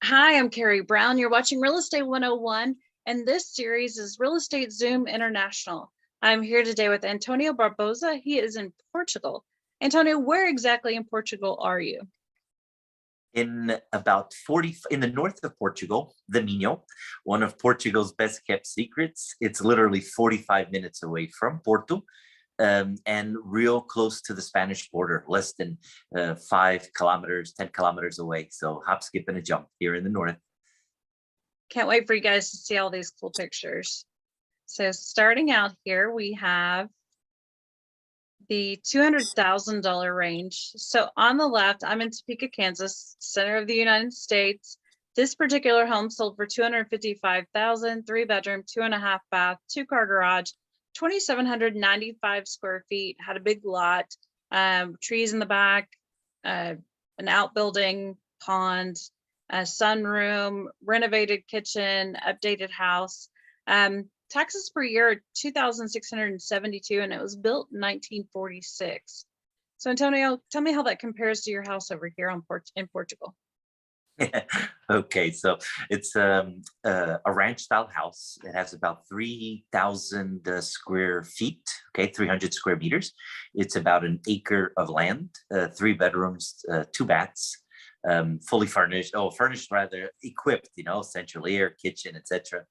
Hi, I'm Carrie Brown. You're watching Real Estate 101, and this series is Real Estate Zoom International. I'm here today with Antonio Barbosa. He is in Portugal. Antonio, where exactly in Portugal are you? In about 40 in the north of Portugal, the Minho, one of Portugal's best kept secrets. It's literally 45 minutes away from Porto, and real close to the Spanish border, less than 5 kilometers, 10 kilometers away. So hop, skip, and a jump here in the north. Can't wait for you guys to see all these cool pictures. So starting out here, we have the $200,000 range. So on the left, I'm in Topeka, Kansas, center of the United States. This particular home sold for $255,000, 3-bedroom, 2.5 bath, 2-car garage, 2,795 square feet, had a big lot, trees in the back, an outbuilding, pond, a sunroom, renovated kitchen, updated house. Taxes per year are 2,672, and it was built in 1946. So Antonio, tell me how that compares to your house over here in Portugal. Okay, so it's a ranch style house. It has about 3,000 square feet, okay, 300 square meters. It's about an acre of land, 3 bedrooms, 2 baths, fully furnished, furnished rather, equipped, central air, kitchen, etc.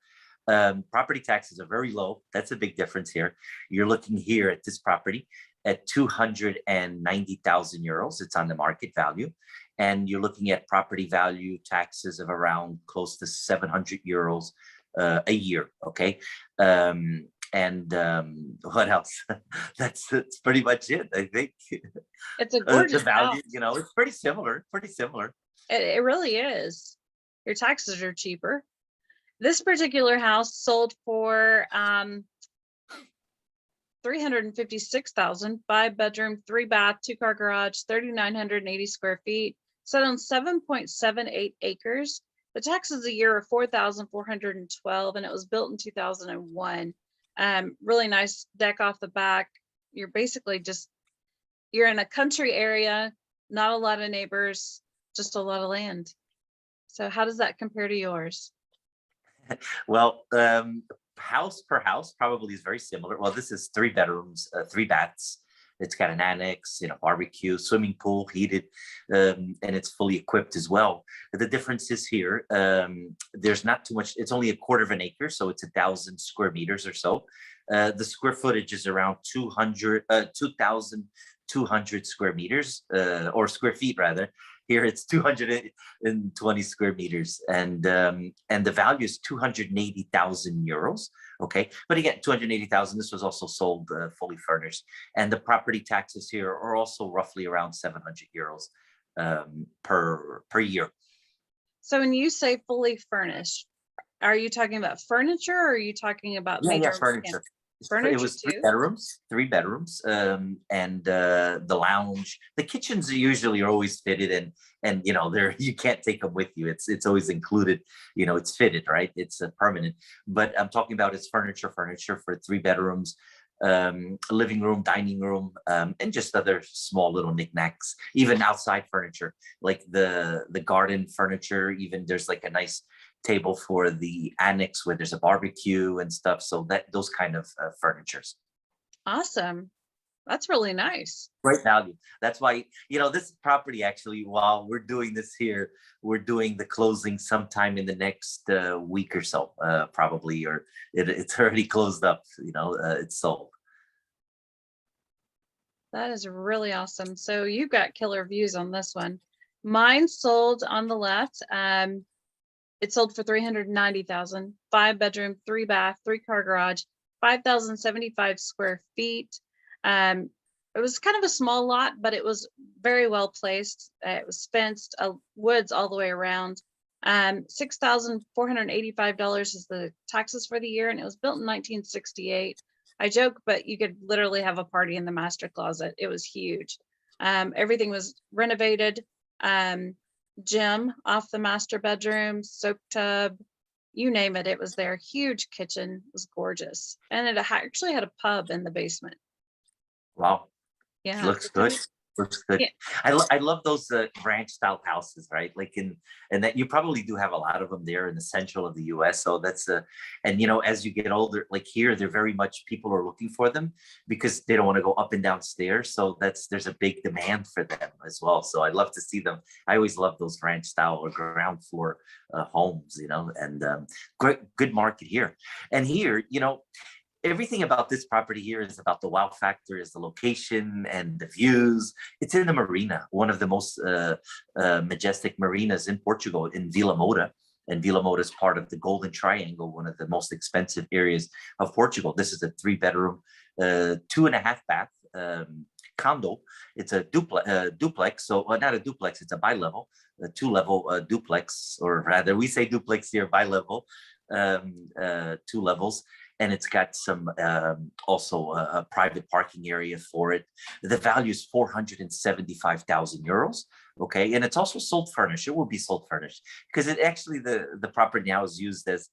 Property taxes are very low. That's a big difference here. You're looking here at this property at 290,000 euros. It's on the market value. And you're looking at property value taxes of around close to 700 euros a year. Okay. What else? That's pretty much it, I think. It's a The gorgeous value, house. it's pretty similar, It really is. Your taxes are cheaper. This particular house sold for 356,000, 5-bedroom, 3-bath, 2-car garage, 3,980 square feet, set on 7.78 acres. The taxes a year are 4,412, and it was built in 2001. Really nice deck off the back. You're basically you're in a country area, not a lot of neighbors, just a lot of land. So how does that compare to yours? Well, house per house probably is very similar. Well, this is 3 bedrooms, 3 baths. It's got an annex, barbecue, swimming pool, heated, and it's fully equipped as well. But the difference is here, there's not too much. It's only a quarter of an acre, so it's 1,000 square meters or so. The square footage is around 2,200 square meters, or square feet rather. Here it's 220 square meters, and the value is 280,000 euros. Okay, but again, 280,000. This was also sold fully furnished, and the property taxes here are also roughly around 700 euros per year. So when you say fully furnished, are you talking about furniture, or are you talking about Yeah, major furniture. It furniture was three too? bedrooms, three bedrooms, and the lounge. The kitchens usually are always fitted, and they're you can't take them with you. It's always included. It's fitted, right? It's permanent. But I'm talking about its furniture for 3 bedrooms, living room, dining room, and just other small little knickknacks. Even outside furniture, like the garden furniture. Even there's like a nice table for the annex where there's a barbecue and stuff. So those kind of furnitures. Awesome. That's really nice. Great value. That's why, this property actually, while we're doing this here, we're doing the closing sometime in the next week or so, probably, or it's already closed up, it's sold. That is really awesome. So you've got killer views on this one. Mine sold on the left. It sold for 390,000, 5-bedroom, 3-bath, 3-car garage, 5,075 square feet. It was kind of a small lot, but it was very well placed. It was fenced, woods all the way around. $6,485 is the taxes for the year, and it was built in 1968. I joke, but you could literally have a party in the master closet. It was huge. Everything was renovated. Gym off the master bedroom, soak tub, you name it, it was there. Huge kitchen, was gorgeous, and it actually had a pub in the basement. Wow. Yeah, Looks good. Looks good. Yeah. I love those ranch style houses, right? Like and that you probably do have a lot of them there in the central of the US. So that's and as you get older, like here, they're very much people are looking for them because they don't want to go up and down stairs. So there's a big demand for them as well. So I love to see them. I always love those ranch style or ground floor homes, and great, good market here. And here, everything about this property here is about the wow factor, is the location and the views. It's in the marina, one of the most majestic marinas in Portugal, in Vila Moura. And Vila Moura is part of the Golden Triangle, one of the most expensive areas of Portugal. This is a 3-bedroom, 2.5 bath condo. It's a duplex. So not a duplex, it's a bi-level, a 2-level duplex, or rather we say duplex here, bi-level, 2 levels. And it's got some also a private parking area for it. The value is 475,000 euros. Okay, and it's also sold furnished. It will be sold furnished because it actually the property now is used as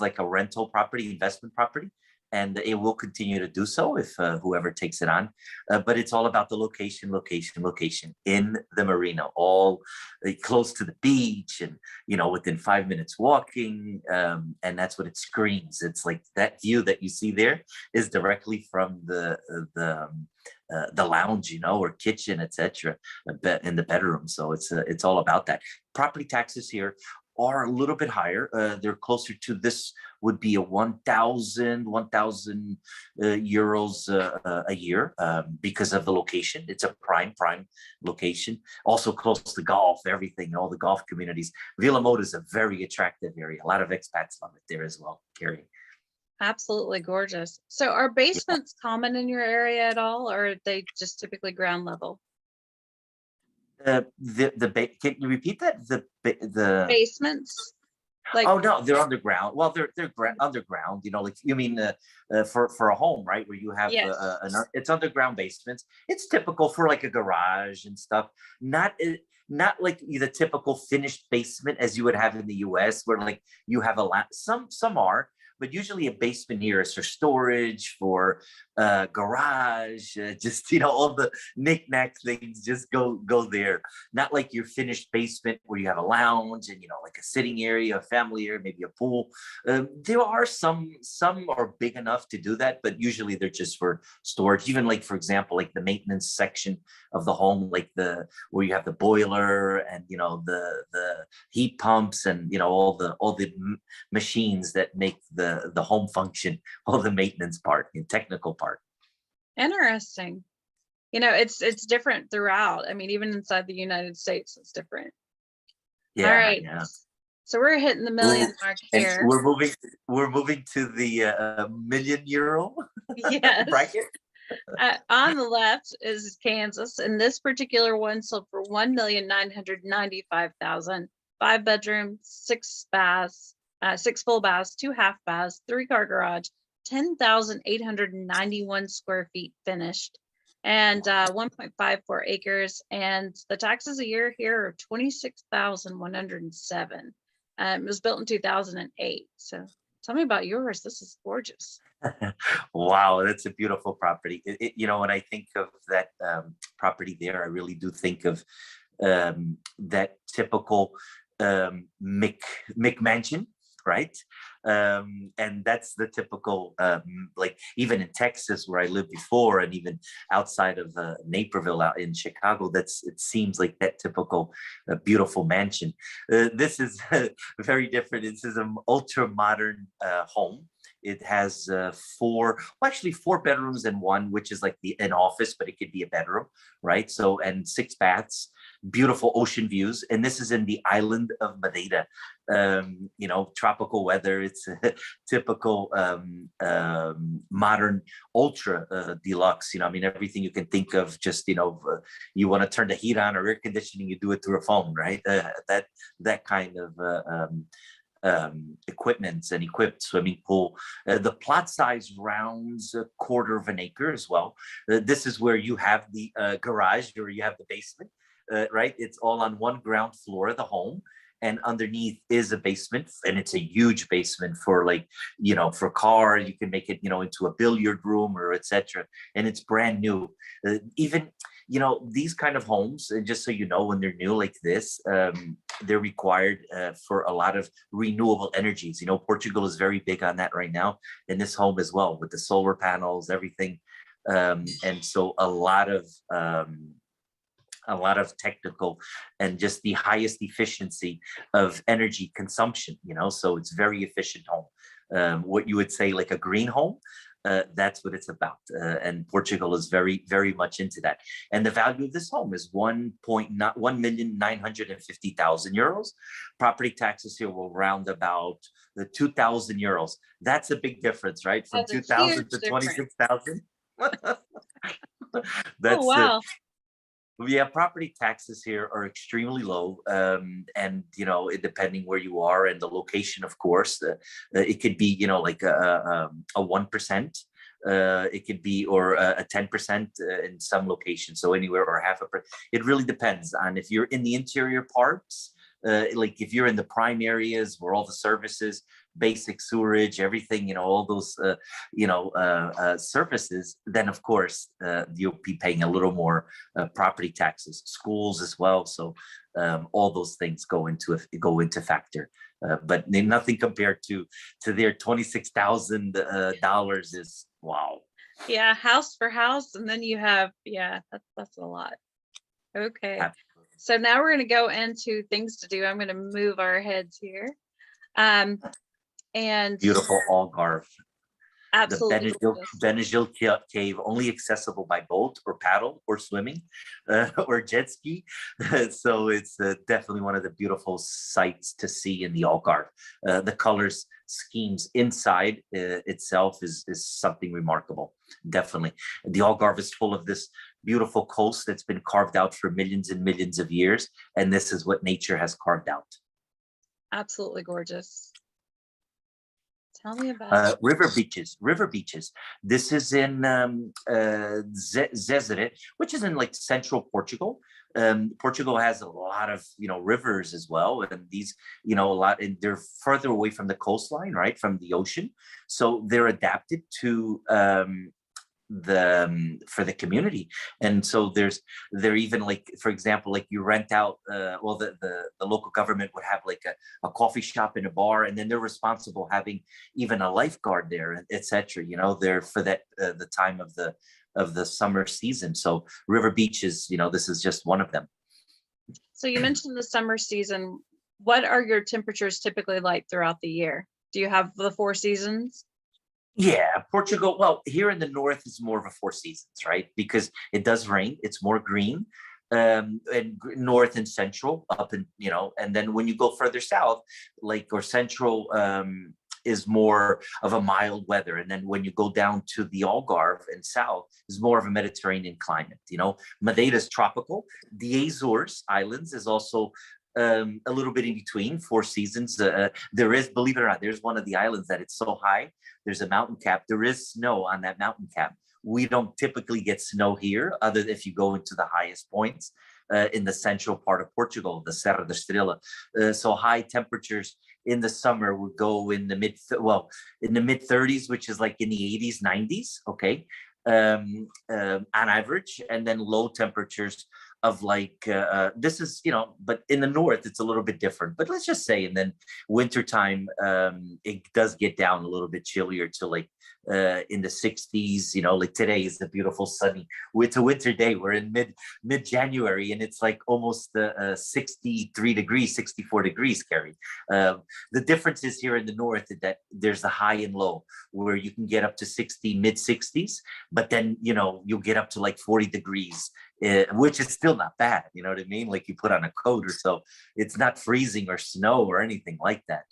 like a rental property, investment property, and it will continue to do so if whoever takes it on. But it's all about the location in the marina, all close to the beach, and within 5 minutes walking, and that's what it screams. It's like that view that you see there is directly from the lounge, or kitchen, etc., in the bedroom. So it's all about that. Property taxes here are a little bit higher. They're closer to, this would be a 1,000 euros a year because of the location. It's a prime location. Also close to golf, everything, all the golf communities. Vila Moura is a very attractive area. A lot of expats love it there as well, Carrie. Absolutely gorgeous. So are basements common in your area at all, or are they just typically ground level? Can you repeat that? The Basements? Like, Oh no, they're underground. Well, they're underground. Like you mean for a home, right? Where you have yes. it's underground basements. It's typical for like a garage and stuff. Not like the typical finished basement as you would have in the U.S., where like you have a lot. Some are, but usually a basement here is for storage, for garage, just all the knickknack things just go there. Not like your finished basement where you have a lounge and like a sitting area, a family area, maybe a pool. There are some are big enough to do that, but usually they're just for storage. Even like, for example, like the maintenance section of the home, like where you have the boiler and the heat pumps and all the machines that make the home function, all the maintenance part and technical part. Interesting. It's different throughout. I mean, even inside the United States, it's different. Yeah. All right. Yeah. So we're hitting the million mark here. And we're moving to the million euro yes. bracket. On the left is Kansas, and this particular one sold for 1,995,000. 5 bedrooms, 6 baths, 6 full baths, 2 half baths, 3-car garage, 10,891 square feet finished, and 1.54 acres. And the taxes a year here are 26,107. It was built in 2008. So tell me about yours. This is gorgeous. Wow, that's a beautiful property. When I think of that property there, I really do think of that typical McMansion, right? And that's the typical, like even in Texas where I lived before, and even outside of Naperville out in Chicago, it seems like that typical beautiful mansion. This is very different. This is an ultra modern home. It has 4 bedrooms and 1, which is like an office, but it could be a bedroom, right? So, and 6 baths, beautiful ocean views. And this is in the island of Madeira. Tropical weather. It's a typical modern ultra deluxe. Everything you can think of. Just you want to turn the heat on or air conditioning, you do it through a phone, right? That kind of equipment and equipped swimming pool. The plot size rounds 1/4 of an acre as well. This is where you have the garage, or you have the basement, right? It's all on one ground floor of the home. And underneath is a basement, and it's a huge basement for for car. You can make it, into a billiard room or etc. And it's brand new. Even these kind of homes, and just so you know, when they're new like this, they're required for a lot of renewable energies. Portugal is very big on that right now, in this home as well, with the solar panels, everything. And so a lot of technical and just the highest efficiency of energy consumption, so it's very efficient home. What you would say like a green home, that's what it's about. And Portugal is very, very much into that. And the value of this home is 1,950,000 euros. Property taxes here will round about the 2,000 euros. That's a big difference, right? From That's a 2,000 huge to difference. 26,000. Oh, That's wow. Yeah, property taxes here are extremely low, and depending where you are and the location, of course, it could be like a 1%. It could be or a 10% in some locations, so anywhere or half a percent. It really depends on if you're in the interior parts. Like if you're in the prime areas where all the services, basic sewerage, everything, all those, services, then of course you'll be paying a little more property taxes, schools as well. So all those things go into factor. But nothing compared to their $26,000 is wow. Yeah, house for house, and then you have, that's a lot. Okay. Absolutely. So now we're going to go into things to do. I'm going to move our heads here. And Beautiful Algarve. absolutely The Benagil cave, only accessible by boat or paddle or swimming or jet ski. So it's definitely one of the beautiful sights to see in the Algarve. The colors schemes inside itself is something remarkable. Definitely. The Algarve is full of this beautiful coast that's been carved out for millions and millions of years. And this is what nature has carved out. Absolutely gorgeous. Tell me about river beaches. This is in Zezere, which is in like central Portugal. Portugal has a lot of rivers as well, and these a lot, and they're further away from the coastline, right, from the ocean, so they're adapted to for the community. And so they're even like, for example, like you rent out the local government would have like a coffee shop and a bar, and then they're responsible having even a lifeguard there, etc. They're for that the time of the summer season. So river beaches, this is just one of them. So you mentioned the summer season. What are your temperatures typically like throughout the year? Do you have the 4 seasons? Yeah, Portugal. Well, here in the north is more of a 4 seasons, right? Because it does rain. It's more green, and north and central up in, and then when you go further south, or central, is more of a mild weather. And then when you go down to the Algarve and south is more of a Mediterranean climate. Madeira is tropical. The Azores Islands is also a little bit in between 4 seasons. There is, believe it or not, there's one of the islands that it's so high, there's a mountain cap. There is snow on that mountain cap. We don't typically get snow here, other than if you go into the highest points in the central part of Portugal, the Serra da Estrela. So high temperatures in the summer would go in the mid 30s, which is like in the 80s, 90s. Okay. On average, and then low temperatures of this is, but in the north it's a little bit different. But let's just say, and then wintertime, it does get down a little bit chillier to in the 60s. Like today is a beautiful sunny, it's a winter day. We're in mid January, and it's like almost 63 degrees, 64 degrees, Carrie. The difference is here in the north that there's a high and low where you can get up to mid 60s, but then you'll get up to like 40 degrees, which is still not bad. You know what I mean? Like you put on a coat or so. It's not freezing or snow or anything like that.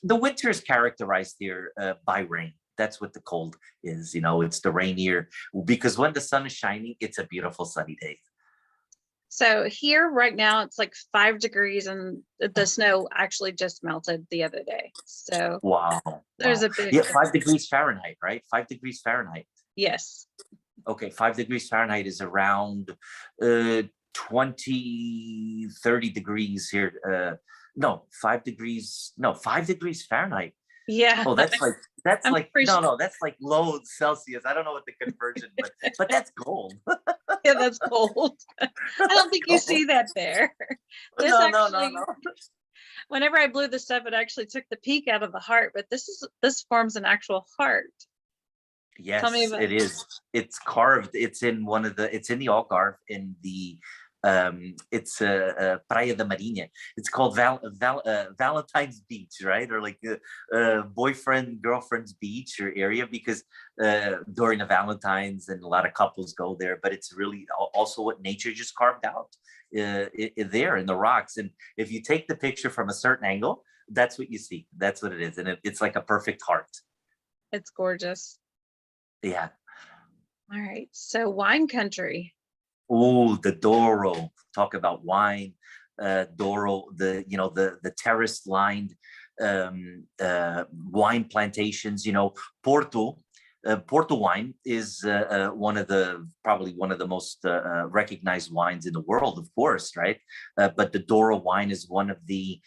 The winter is characterized here by rain. That's what the cold is. It's the rainier, because when the sun is shining, it's a beautiful sunny day. So here right now it's like 5 degrees, and the snow actually just melted the other day. So wow, there's a big 5 degrees Fahrenheit, right? 5 degrees Fahrenheit. Yes. Okay, 5 degrees Fahrenheit is around 20, 30 degrees here. No, 5 degrees Fahrenheit. Yeah. Oh, that's like I'm that's like low Celsius. I don't know what the conversion, but that's cold. Yeah, that's cold. I don't think you see that there. This No, actually, no. whenever I blew this up, it actually took the peak out of the heart, but this forms an actual heart. Tell me Yes, about. it is. It's carved. It's in one of the. It's in the Algarve in the. It's Praia da Marinha. It's called Valentine's Beach, right? Or like boyfriend girlfriend's beach or area because during the Valentines and a lot of couples go there. But it's really also what nature just carved out there in the rocks. And if you take the picture from a certain angle, that's what you see. That's what it is, and it's like a perfect heart. It's gorgeous. Yeah. All right. So wine country. Oh, the Douro. Talk about wine. Douro, the terrace lined wine plantations. Porto. Porto wine is probably one of the most recognized wines in the world, of course, right? But the Douro wine is one of the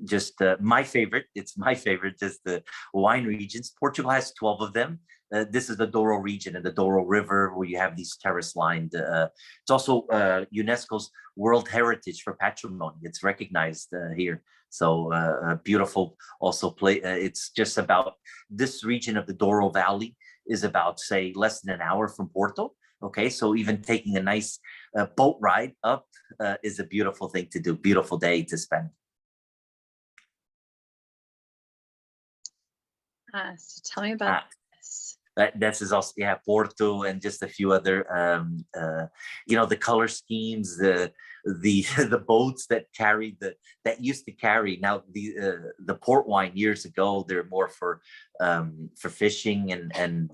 just my favorite. It's my favorite. Just the wine regions. Portugal has 12 of them. This is the Douro region and the Douro River, where you have these terrace-lined. It's also UNESCO's World Heritage for Patrimony. It's recognized here. So beautiful. Also, it's just about this region of the Douro Valley is about, say, less than an hour from Porto. Okay, so even taking a nice boat ride up is a beautiful thing to do. Beautiful day to spend. So tell me about this. This is also, yeah, Porto and just a few other the color schemes, the the boats that used to carry. Now the port wine years ago, they're more for fishing and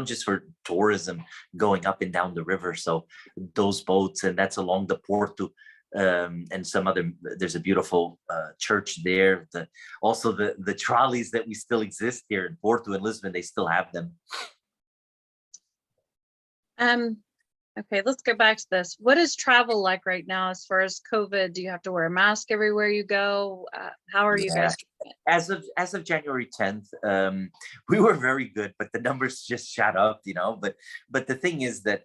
just for tourism going up and down the river. So those boats, and that's along the Porto. And some other, there's a beautiful church there. Also the trolleys that we still exist here in Porto and Lisbon, they still have them. Okay, let's go back to this. What is travel like right now as far as COVID? Do you have to wear a mask everywhere you go? How are you guys doing it? As of January 10th, we were very good, but the numbers just shot up, but the thing is that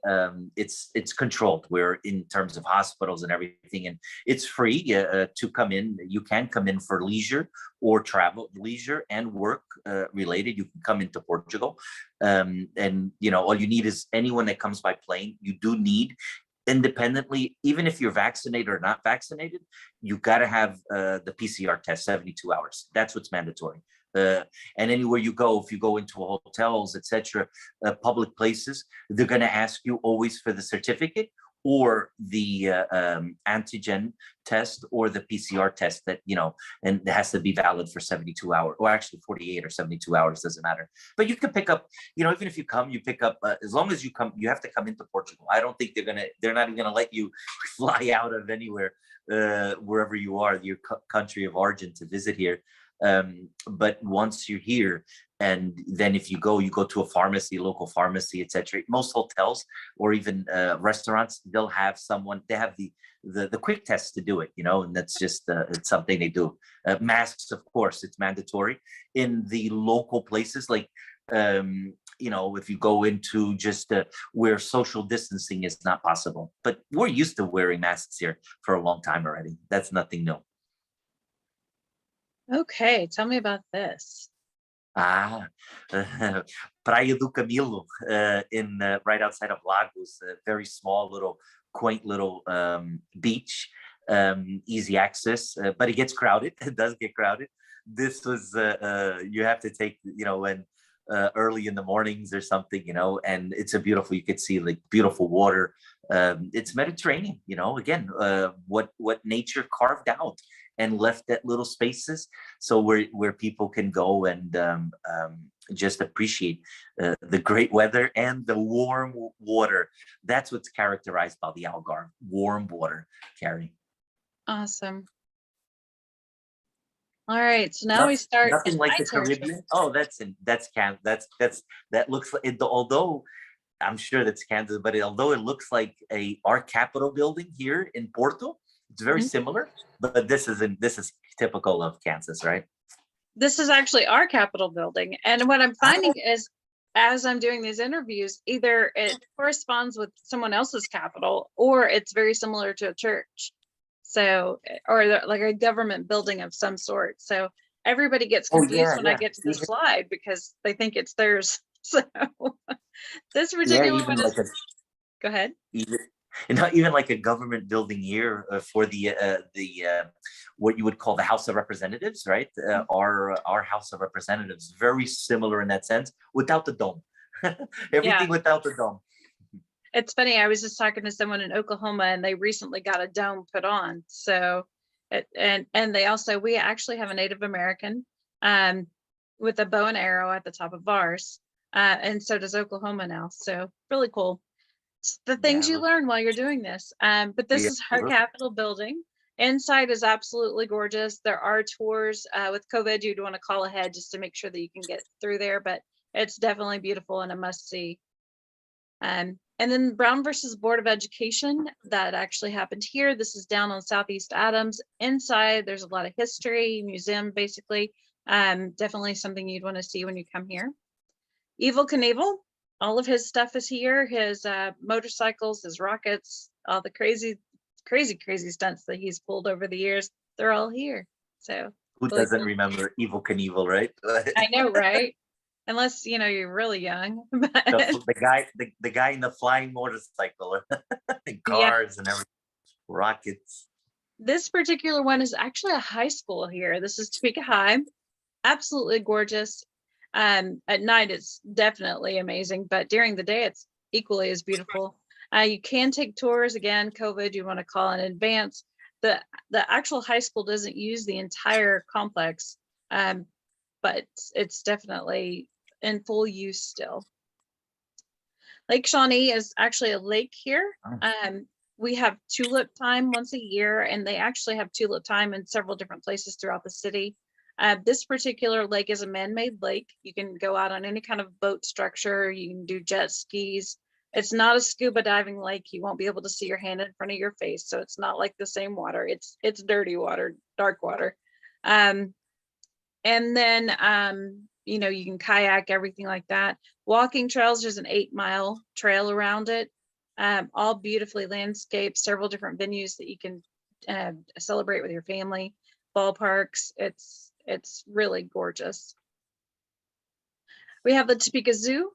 it's controlled. We're in terms of hospitals and everything, and it's free to come in. You can come in for leisure or travel, leisure and work related. You can come into Portugal, and all you need is anyone that comes by plane. You do need, independently, even if you're vaccinated or not vaccinated, you got to have the PCR test 72 hours. That's what's mandatory. And anywhere you go, if you go into hotels, etc., public places, they're going to ask you always for the certificate or the antigen test or the PCR test that, and it has to be valid for 72 hours, or actually 48 or 72 hours, doesn't matter. But you can pick up, even if you come, you pick up, as long as you come, you have to come into Portugal. I don't think they're not even going to let you fly out of anywhere, wherever you are, your country of origin, to visit here. But once you're here, and then if you go to a pharmacy, local pharmacy, etc. Most hotels or even restaurants, they'll have someone. They have the quick test to do it, and that's just it's something they do. Masks, of course, it's mandatory in the local places, like if you go into just where social distancing is not possible. But we're used to wearing masks here for a long time already. That's nothing new. Okay, tell me about this. Praia do Camilo, in right outside of Lagos, a very small little quaint little beach, easy access, but it gets crowded. It does get crowded. This was you have to take, when early in the mornings or something, and it's you could see like beautiful water. It's Mediterranean, again, what nature carved out and left at little spaces, so where people can go and just appreciate the great weather and the warm water. That's what's characterized by the Algarve, warm water, Carrie. Awesome. All right, so now we start. Nothing like the Caribbean. Oh, that looks like it, although I'm sure that's Kansas, but although it looks like our Capitol building here in Porto, it's very similar, but this is typical of Kansas, right? This is actually our Capitol building, and what I'm finding is as I'm doing these interviews, either it corresponds with someone else's capital or it's very similar to a church. So, or like a government building of some sort. So everybody gets Oh confused yeah, when I yeah. get to the slide because they think it's theirs. So this Yeah, particular even one is, like a go ahead. even, and not even like a government building here for the what you would call the House of Representatives, right? Our House of Representatives very similar in that sense, without the dome. Yeah. Everything without the dome. It's funny. I was just talking to someone in Oklahoma and they recently got a dome put on. So, and they also, we actually have a Native American um, with a bow and arrow at the top of ours. And so does Oklahoma now. So really cool. It's the things Yeah, you learn while you're doing this. But this yeah, is our Capitol building. Inside is absolutely gorgeous. There are tours with COVID. You'd want to call ahead just to make sure that you can get through there, but it's definitely beautiful and a must see. And then Brown versus Board of Education, that actually happened here. This is down on Southeast Adams. Inside, there's a lot of history, museum, basically. Definitely something you'd want to see when you come here. Evel Knievel, all of his stuff is here. His motorcycles, his rockets, all the crazy stunts that he's pulled over the years, they're all here. So who really doesn't cool. remember Evil Knievel, right? I know, right? Unless, you're really young. But The guy in the flying motorcycle, and yeah, cars and everything, rockets. this particular one is actually a high school here. This is Topeka High. Absolutely gorgeous. At night, it's definitely amazing, but during the day, it's equally as beautiful. You can take tours. Again, COVID, you want to call in advance. The actual high school doesn't use the entire complex, but it's definitely in full use still. Lake Shawnee is actually a lake here. We have tulip time once a year, and they actually have tulip time in several different places throughout the city. This particular lake is a man-made lake. You can go out on any kind of boat structure. You can do jet skis. It's not a scuba diving lake. You won't be able to see your hand in front of your face, so it's not like the same water. It's dirty water, dark water. And then you can kayak, everything like that. Walking trails, there's an 8-mile trail around it, all beautifully landscaped, several different venues that you can celebrate with your family, ballparks. It's really gorgeous. We have the Topeka Zoo.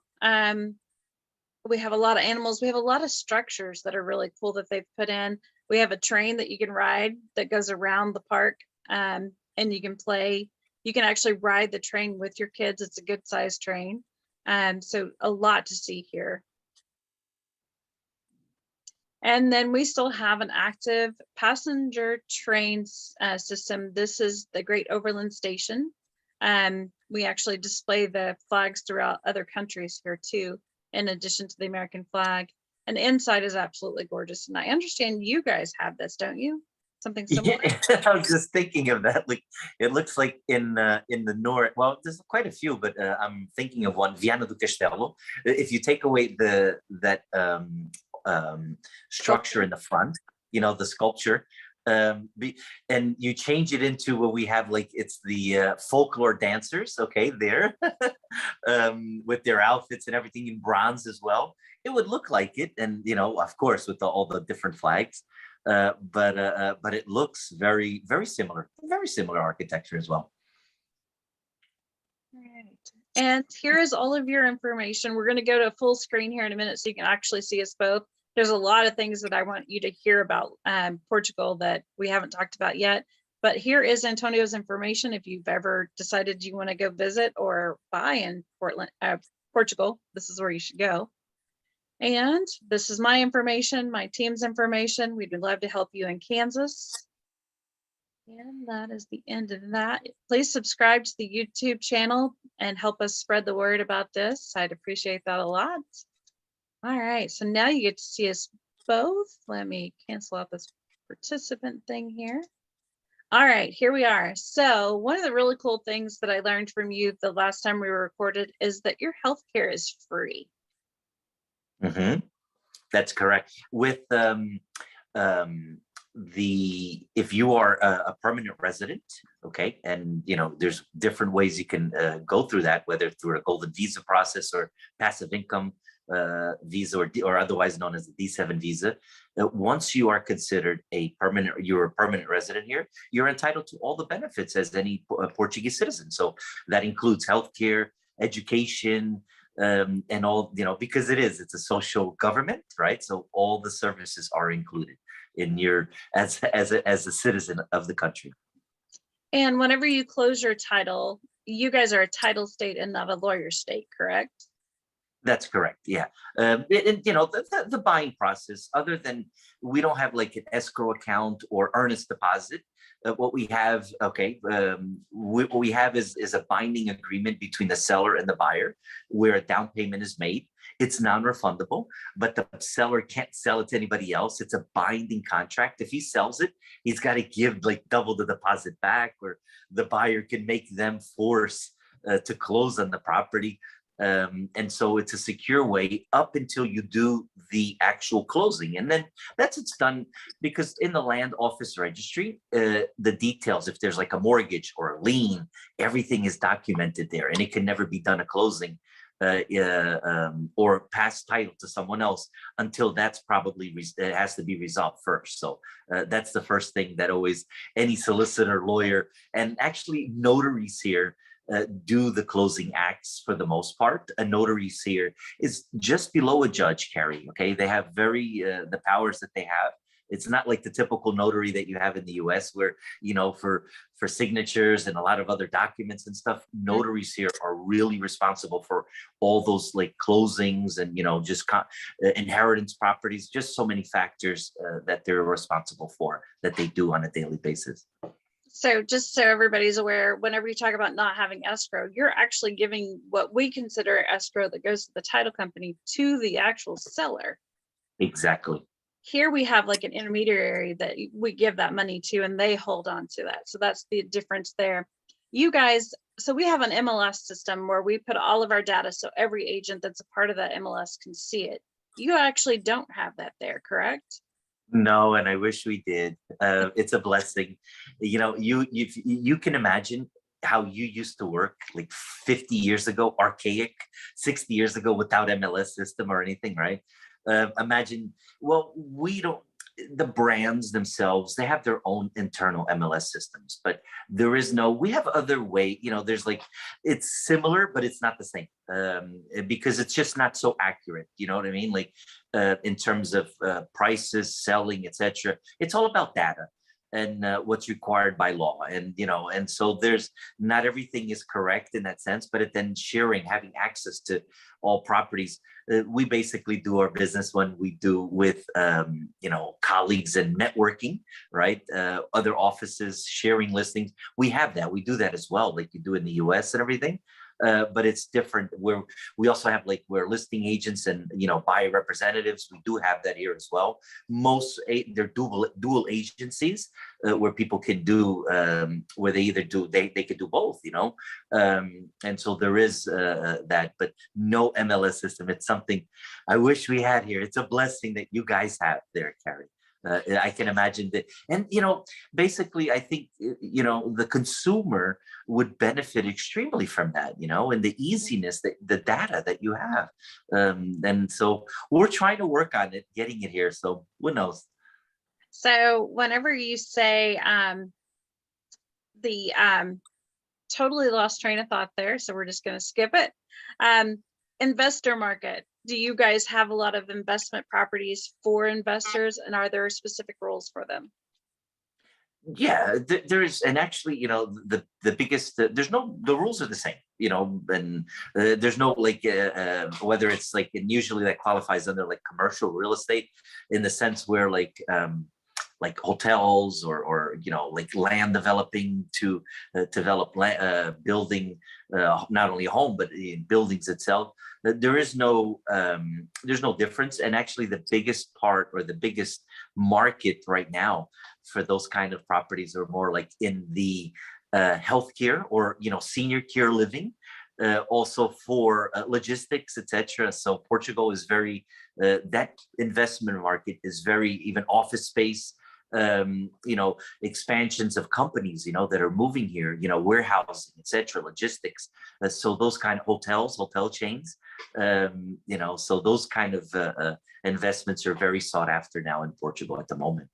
We have a lot of animals. We have a lot of structures that are really cool that they've put in. We have a train that you can ride that goes around the park, and you can play. You can actually ride the train with your kids. It's a good sized train. So a lot to see here. And then we still have an active passenger train system. This is the Great Overland Station. We actually display the flags throughout other countries here too, in addition to the American flag. And the inside is absolutely gorgeous. And I understand you guys have this, don't you? Something similar? Yeah, I was just thinking of that. Like, it looks like in the north. Well, there's quite a few, but I'm thinking of one, Viana do Castelo. If you take away that structure in the front, the sculpture, and you change it into what we have, like it's the folklore dancers, okay, there, with their outfits and everything in bronze as well. It would look like it, and of course, with all the different flags. But it looks very, very similar architecture as well. Right. And here is all of your information. We're going to go to full screen here in a minute so you can actually see us both. There's a lot of things that I want you to hear about Portugal that we haven't talked about yet. But here is Antonio's information if you've ever decided you want to go visit or buy in Portugal. This is where you should go. And this is my information, my team's information. We'd love to help you in Kansas. And that is the end of that. Please subscribe to the YouTube channel and help us spread the word about this. I'd appreciate that a lot. All right, so now you get to see us both. Let me cancel out this participant thing here. All right, here we are. So one of the really cool things that I learned from you the last time we were recorded is that your healthcare is free. Mm-hmm. That's correct. With if you are a permanent resident, okay, and there's different ways you can go through that, whether through a golden visa process or passive income visa, or otherwise known as the D7 visa. Once you are considered you're a permanent resident here, you're entitled to all the benefits as any Portuguese citizen. So that includes healthcare, education, and all, because it's a social government, right? So all the services are included in your as a citizen of the country. And whenever you close your title, you guys are a title state and not a lawyer state, correct? That's correct. Yeah. The buying process, other than we don't have like an escrow account or earnest deposit. What we have, what we have is a binding agreement between the seller and the buyer, where a down payment is made. It's non-refundable, but the seller can't sell it to anybody else. It's a binding contract. If he sells it, he's got to give like double the deposit back, or the buyer can make them force to close on the property. And so it's a secure way up until you do the actual closing. And then it's done, because in the land office registry, the details, if there's like a mortgage or a lien, everything is documented there, and it can never be done a closing or pass title to someone else until that's probably it has to be resolved first. So that's the first thing that always any solicitor, lawyer, and actually notaries here do the closing acts for the most part. A notary here is just below a judge, Carrie. Okay, they have the powers that they have. It's not like the typical notary that you have in the U.S., where for signatures and a lot of other documents and stuff. Notaries here are really responsible for all those like closings and just inheritance properties. Just so many factors that they're responsible for, that they do on a daily basis. So just so everybody's aware, whenever you talk about not having escrow, you're actually giving what we consider escrow that goes to the title company to the actual seller. Exactly. Here we have like an intermediary that we give that money to, and they hold on to that. So that's the difference there. You guys, so we have an MLS system where we put all of our data, so every agent that's a part of that MLS can see it. You actually don't have that there, correct? No, and I wish we did. It's a blessing. You can imagine how you used to work like 50 years ago, archaic, 60 years ago, without MLS system or anything, right? Imagine, well, the brands themselves, they have their own internal MLS systems, but we have other way, there's like, it's similar, but it's not the same, because it's just not so accurate. You know what I mean? Like, in terms of prices, selling, etc. It's all about data and what's required by law, and so there's not everything is correct in that sense, but then having access to all properties, we basically do our business when we do with colleagues and networking, right? Other offices sharing listings, we have that, we do that as well, like you do in the US and everything. But it's different, where we also have we're listing agents and buyer representatives. We do have that here as well. They're dual agencies, where people can do where they either do they could do both, and so there is that, but no MLS system. It's something I wish we had here. It's a blessing that you guys have there, Carrie. I can imagine that, and basically, I think the consumer would benefit extremely from that, and the easiness, the data that you have, and so we're trying to work on it, getting it here. So who knows? So whenever you say the totally lost train of thought there, so we're just going to skip it. Investor market. Do you guys have a lot of investment properties for investors, and are there specific rules for them? Yeah, there is, and actually, the biggest, the rules are the same, and there's no whether it's and usually that qualifies under commercial real estate, in the sense where hotels or land developing to develop building, not only a home but in buildings itself. There's no difference. And actually the biggest part, or the biggest market right now for those kind of properties, are more in the healthcare or senior care living, also for logistics, etc. So Portugal is very that investment market is very, even office space, expansions of companies, that are moving here, warehousing, etc., logistics. So those kind of hotel chains, so those kind of investments are very sought after now in Portugal at the moment.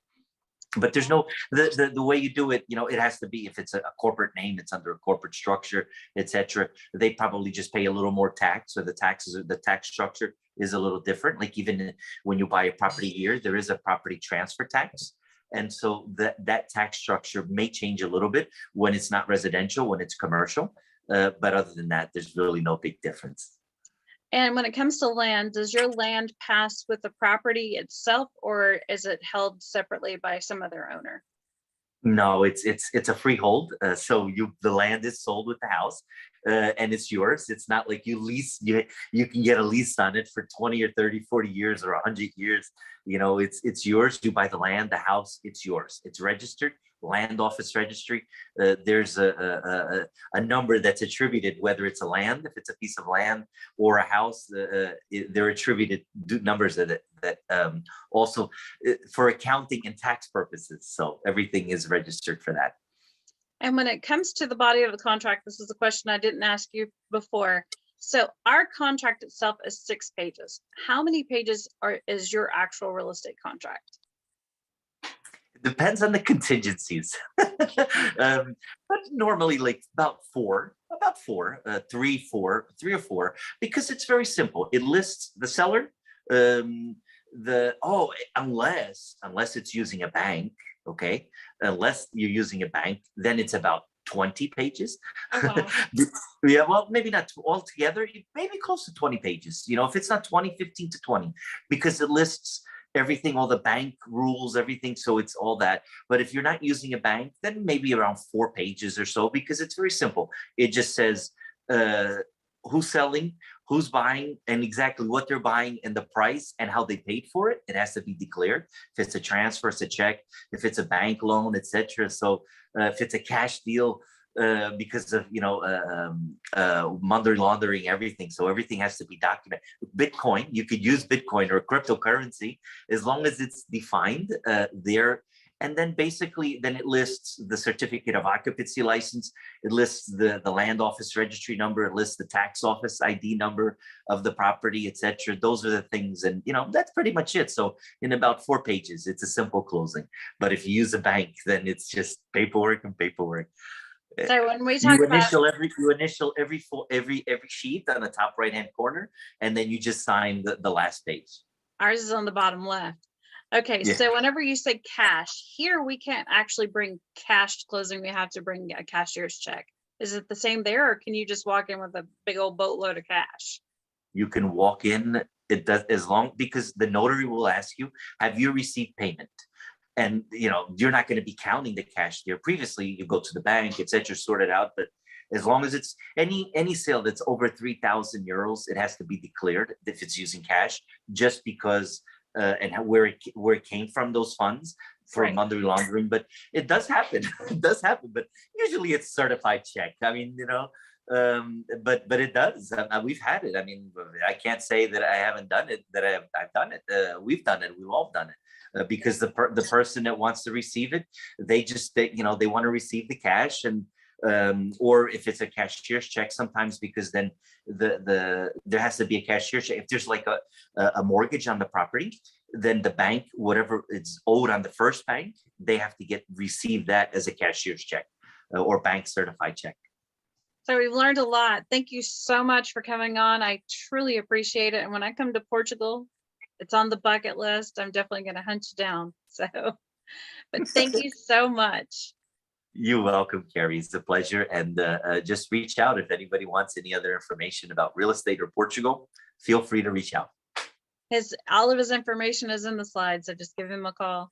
But there's no the way you do it, it has to be, if it's a corporate name, it's under a corporate structure, etc. They probably just pay a little more tax, or the tax structure is a little different. Like even when you buy a property here, there is a property transfer tax. And so that tax structure may change a little bit when it's not residential, when it's commercial. But other than that, there's really no big difference. And when it comes to land, does your land pass with the property itself, or is it held separately by some other owner? No, it's a freehold. So the land is sold with the house, and it's yours. It's not like you lease. You can get a lease on it for 20 or 30, 40 years or 100 years. It's yours. You buy the land, the house, it's yours. It's registered, land office registry. There's a number that's attributed, whether it's a land, if it's a piece of land, or a house. They're attributed numbers that also for accounting and tax purposes. So everything is registered for that. And when it comes to the body of the contract, this is a question I didn't ask you before. So our contract itself is 6 pages. How many pages is your actual real estate contract? Depends on the contingencies. But normally like about four, 3 or 4, because it's very simple. It lists the seller, unless it's using a bank, okay? Unless you're using a bank, then it's about 20 pages. Oh, wow. Yeah, well, maybe not altogether, maybe close to 20 pages. If it's not 20, 15 to 20, because it lists everything, all the bank rules, everything. So it's all that. But if you're not using a bank, then maybe around 4 pages or so, because it's very simple. It just says who's selling, who's buying, and exactly what they're buying, and the price, and how they paid for it. It has to be declared. If it's a transfer, it's a check. If it's a bank loan, etc. So if it's a cash deal, because of money laundering, everything. So everything has to be documented. Bitcoin, you could use Bitcoin or cryptocurrency as long as it's defined there. And then basically, then it lists the certificate of occupancy license. It lists the land office registry number. It lists the tax office ID number of the property, etc. Those are the things. And, that's pretty much it. So in about 4 pages, it's a simple closing. But if you use a bank, then it's just paperwork and paperwork. So when we talk about you initial every sheet on the top right hand corner, and then you just sign the last page. Ours is on the bottom left. Okay, yeah. So whenever you say cash, here we can't actually bring cash to closing. We have to bring a cashier's check. Is it the same there, or can you just walk in with a big old boatload of cash? You can walk in. It does, because the notary will ask you, have you received payment? And you're not going to be counting the cash there. Previously, you go to the bank, etc., sort it out. But as long as it's any sale that's over 3,000 euros, it has to be declared if it's using cash, just because and where it came from, those funds for money laundering. But it does happen. It does happen. But usually it's certified check. I mean, but it does. We've had it. I mean, I can't say that I haven't done it. That I've done it. We've done it. We've all done it. Because the person that wants to receive it, they want to receive the cash, and or if it's a cashier's check, sometimes, because then there has to be a cashier's check. If there's like a mortgage on the property, then the bank, whatever it's owed on the first bank, they have to receive that as a cashier's check or bank certified check. So we've learned a lot. Thank you so much for coming on. I truly appreciate it. And when I come to Portugal, it's on the bucket list. I'm definitely going to hunt you down. So, but thank you so much. You're welcome, Carrie. It's a pleasure. And just reach out if anybody wants any other information about real estate or Portugal. Feel free to reach out. All of his information is in the slides, so just give him a call.